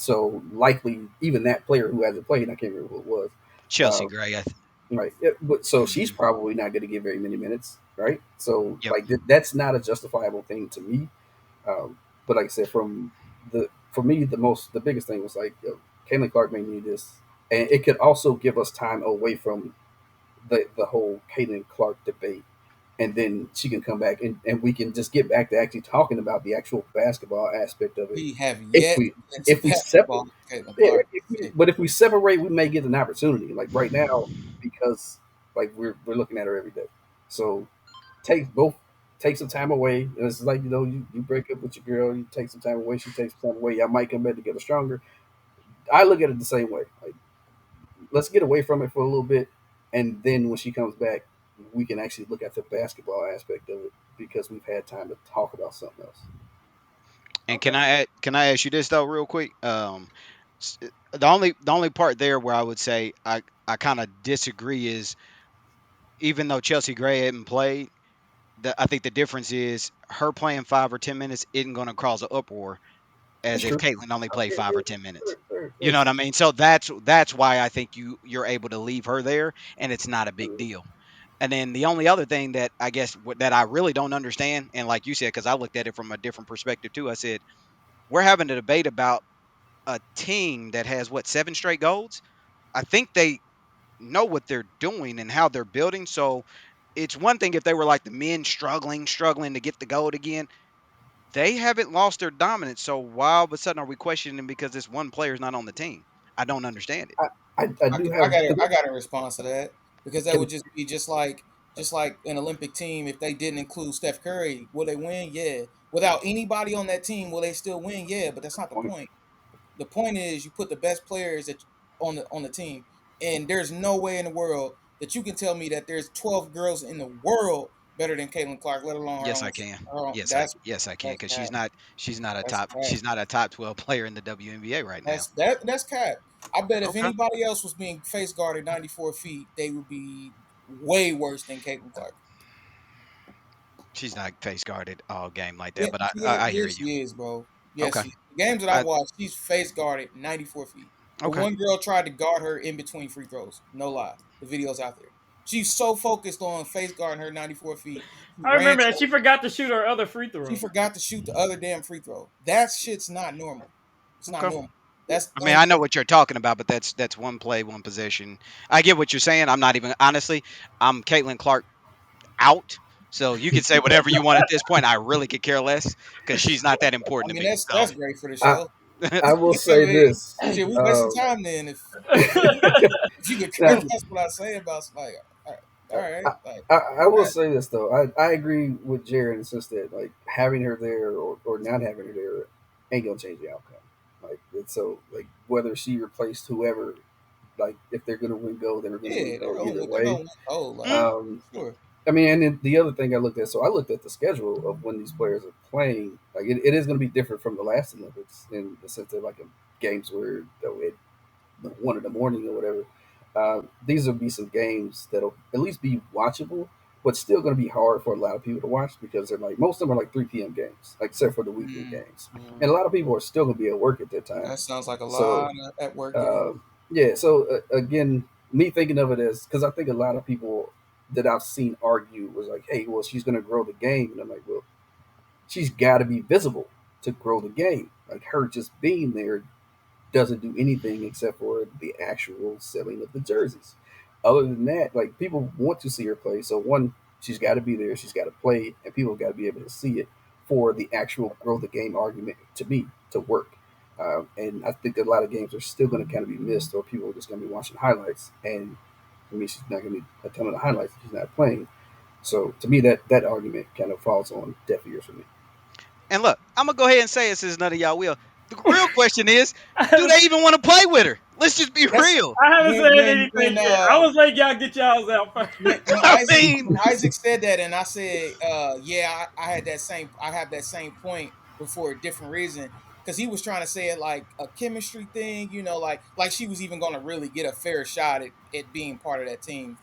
So likely, even that player who hasn't played, I can't remember who it was. Chelsea Uh, Gray. right, yeah, but so she's Mhm. probably not going to get very many minutes, right? So Yep. like that's not a justifiable thing to me. But like I said, for me, the biggest thing was like, Caitlin Clark may need this, and it could also give us time away from the whole Caitlin Clark debate, and then she can come back and we can just get back to actually talking about the actual basketball aspect of it. We have If yet we to get into if we separate, basketball. Caitlin yeah, Clark. Shit. but if we separate, we may get an opportunity. Like right now, because like we're looking at her every day, so take both take some time away. It's like you break up with your girl, you take some time away, she takes some time away. Y'all might come back together stronger. I look at it the same way. Like let's get away from it for a little bit, and then when she comes back, we can actually look at the basketball aspect of it because we've had time to talk about something else. And Okay. can I ask you this though, real quick? The only part there where I would say I kind of disagree is, even though Chelsea Gray hadn't played, I think the difference is her playing 5 or 10 minutes isn't going to cause an uproar That's as if true. Caitlyn only Oh, played yeah, 5 or 10 minutes. You very know what true. I mean? So that's why I think you're able to leave her there, and it's not a big deal. And then the only other thing that I guess that I really don't understand, and like you said, because I looked at it from a different perspective too. I said we're having a debate about a team that has what, 7 straight golds. I think they know what they're doing and how they're building. So it's one thing if they were like the men struggling to get the gold again. They haven't lost their dominance. So why all of a sudden are we questioning because this one player is not on the team? I don't understand it. I I, do I have got I got a response to that because that can would just be just like an Olympic team if they didn't include Steph Curry, will they win? Yeah. Without anybody on that team, will they still win? Yeah, but that's not the point. point. The point is you put the best players on the team, and there's no way in the world that you can tell me that there's 12 girls in the world better than Caitlin Clark, let alone her Yes, own. I can. Her own Yes, I can, that's because cap. That's cap. she's not a top 12 player in the WNBA right now. That's cap. I bet if Okay. anybody else was being face guarded 94 feet, they would be way worse than Caitlin Clark. She's not face guarded all game like Yeah, that, but yeah, I hear yeah, you. she is, bro. Yes, Okay. she. The games that I've I watched, she's face guarded 94 feet. The okay. one girl tried to guard her in between free throws. No lie, the video's out there. She's so focused on face guarding her 94 feet. She I ran. remember that she forgot to shoot her other free She throw. forgot to shoot the other damn free throw. That shit's not normal. It's not Okay. normal. That's I mean, I know uncoached. what you're talking about, but that's one play, one possession. I get what you're saying. I'm not even honestly. I'm Caitlin Clark out. So you can say whatever you want at this point. I really could care less because she's not that I important to mean, me. that's great for the I show. I will I say mean, this. shit, we wasting Um, time then if you could care now, less what I say about like, all right, like I will say this though. I agree with Jared in the sense that like having her there or not having her there ain't gonna change the outcome. Like it's so like whether she replaced whoever, like if they're gonna win gold, they're gonna win yeah, gold either they're gonna way. win gold, like Mm, Um, sure. I mean, and then the other thing I looked at, so I looked at the schedule of when these players are playing. Like it is going to be different from the last Olympics in the sense that like games where at 1 in the morning or whatever. These will be some games that'll at least be watchable, but still going to be hard for a lot of people to watch because they're like most of them are like 3 p.m. games, like except for the weekend Mm, games, mm. and a lot of people are still going to be at work at that time. That sounds like a So lot at work. Yeah, uh, yeah, so again, me thinking of it as because I think a lot of people that I've seen argue was like, hey, well, she's going to grow the game, and I'm like, well, she's got to be visible to grow the game. Like her just being there doesn't do anything except for the actual selling of the jerseys. Other than that, like people want to see her play. So one, she's got to be there. She's got to play, and people got to be able to see it for the actual grow the game argument to be to work. And I think a lot of games are still going to kind of be missed, or people are just going to be watching highlights. And for me, she's not going to be a ton of the highlights if she's not playing. So to me, that argument kind of falls on deaf ears for me. and look, I'm gonna go ahead and say this is none of y'all will. The real question is, do they even want to play with her? Let's just be that's real. I haven't when said when anything when yet. I was like, y'all get y'all's out first. I mean, When Isaac said that, and I said, yeah, I had that same, I have that same point, but for a different reason, because he was trying to say it like a chemistry thing, like she was even going to really get a fair shot at being part of that team.